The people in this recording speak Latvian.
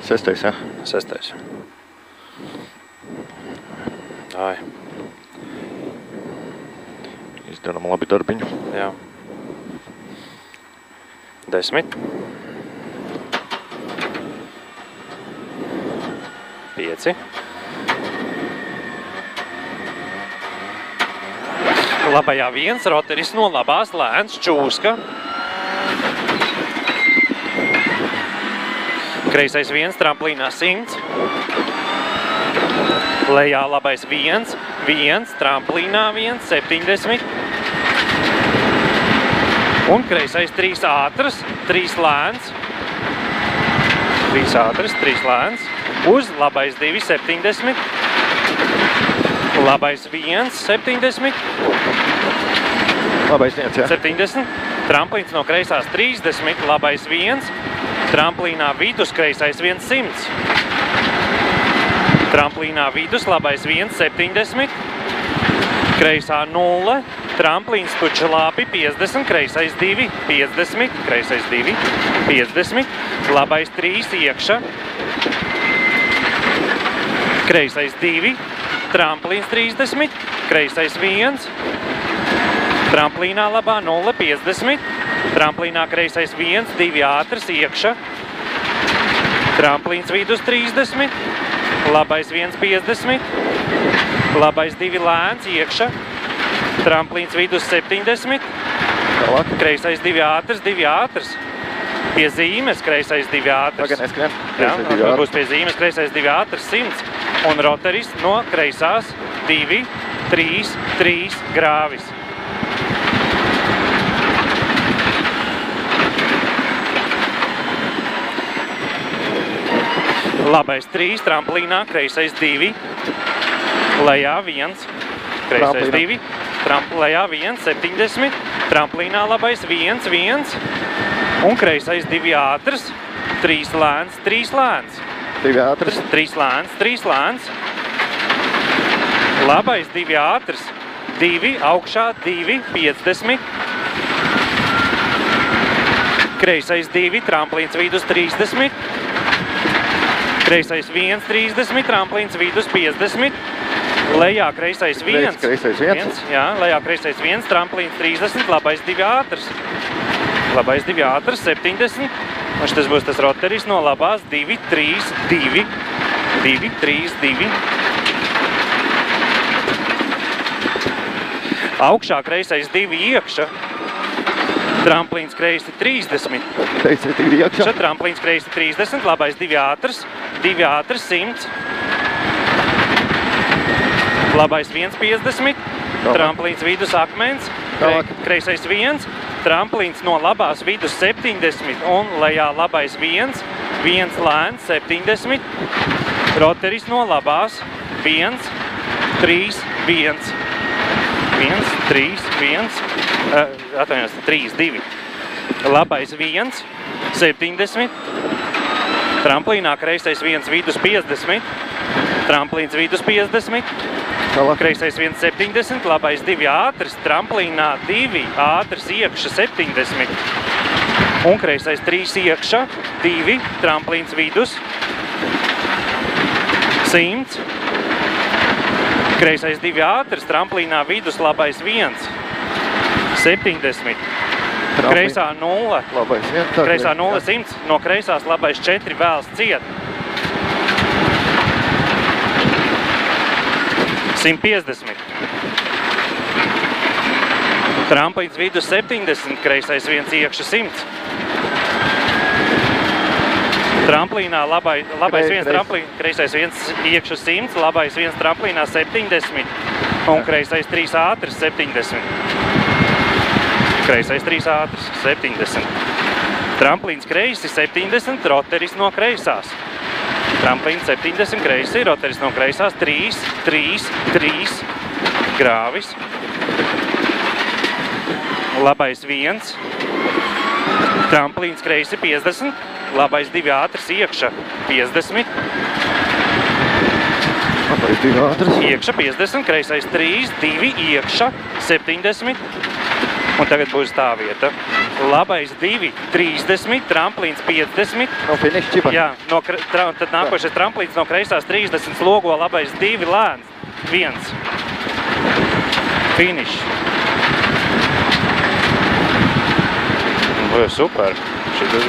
Sestais, jā. Sestais. Ai. Izdarām labi darbiņu. Jā. 10. 5. Labajā 1, roteris no labās, lēns, čūska. Kreisais 1, tramplīnā 100. Lejā labais 1, 1, tramplīnā 1, 70. Un kreisais 3 ātrs, 3 lēns. 3 ātrs, 3 lēns. Uz labais 2, 70. Labais 1, 70. Labais 1, jā. 70. Tramplīns no kreisās 30. Labais 1. Tramplīnā vidus kreisais 1, 100. Tramplīnā vidus labais 1, 70. Kreisā 0. Tramplīns tuča labi 50. Kreisais 2, 50. Kreisais 2, 50. Labais 3 iekša. Kreisais 2, tramplīns 30, kreisais 1, tramplīnā labā 0, 50, tramplīnā kreisais 1, 2 ātrs iekša, tramplīns vidus 30, labais 1, 50, labais 2 lēns iekša, tramplīns vidus 70, kreisais 2 ātrs, 2 ātrs. Pie zīmes kreisais 2 ātrs. Tagad neskrien. Jā, būs pie zīmes kreisais 2 ātrs 100. Un roteris no kreisās 2, 3, 3 grāvis. Labais 3, tramplīnā, kreisais 2, lejā 1, kreisais 2, lejā 1, 70, tramplīnā labais 1, 1, un kreisais 2 ātrs, 3 lēns, 3 lēns. 2 ātrs. 3 lēns, 3 lēns. Labais 2 ātrs, 2, augšā 2, 50. Kreisais 2, tramplīns vidus 30. Kreisais 1, 30, tramplīns vidus 50. Lejā kreisais 1. Kreisais 1. Jā, lejā kreisais 1, tramplīns 30, labais 2 ātrs. Labais 2 ātrs, 70. Un šitas būs tas roteris no labās 2, 3, 2, 2, 3, 2. Augšā kreisais 2 iekša. Tramplīns kreisi 30. Kreisais 2 iekša. Šeit tramplīns kreisi 30, labais 2 ātrs, 2 ātrs 100. Labais 1, 50. Tramplīns vidus akmens. Kreisais 1. Tramplīns no labās vidus 70 un lejā labais 1, 1 lēns 70, roteris no labās 1, 3, 1, 1, 3, 1, atvainojos, 3, 2, labais 1, 70, tramplīnā kreisais 1 vidus 50, tramplīns vidus 50, kreisais 1, 70, labais 2 ātrs, tramplīnā 2 ātrs iekša 70, un kreisais 3 iekša, 2, tramplīns vidus 100, kreisais 2 ātrs, tramplīnā vidus labais 1, 70, kreisā 0, kreisā 0, 100, no kreisās labais 4 vēls ciet. 150. Tramplīns vidus 70, kreisais 1 iekša 100. Tramplīnā labais 1 tramplīns, kreisais 1 iekša 100, labais 1 tramplīnā 70 un kreisais 3 ātrs 70. Kreisais 3 ātrs 70. Tramplīns kreisi 70, roteris no kreisās. Tramplīns 70, kreisi, roteris no kreisās 3, 3, 3 grāvis. Labais 1. Tramplīns kreisi 50, labais 2 ātrs iekša 50. Labais 2 ātrs. Iekša 50, kreisais 3, 2 iekša 70. Un tagad būs tā vieta. Labais 2, 30, tramplīns 50. No finiša čipa. Jā, tad nākošais tramplīns no kreisās 30 slogo, labais 2, lēns 1. Finišs. Super. Šitas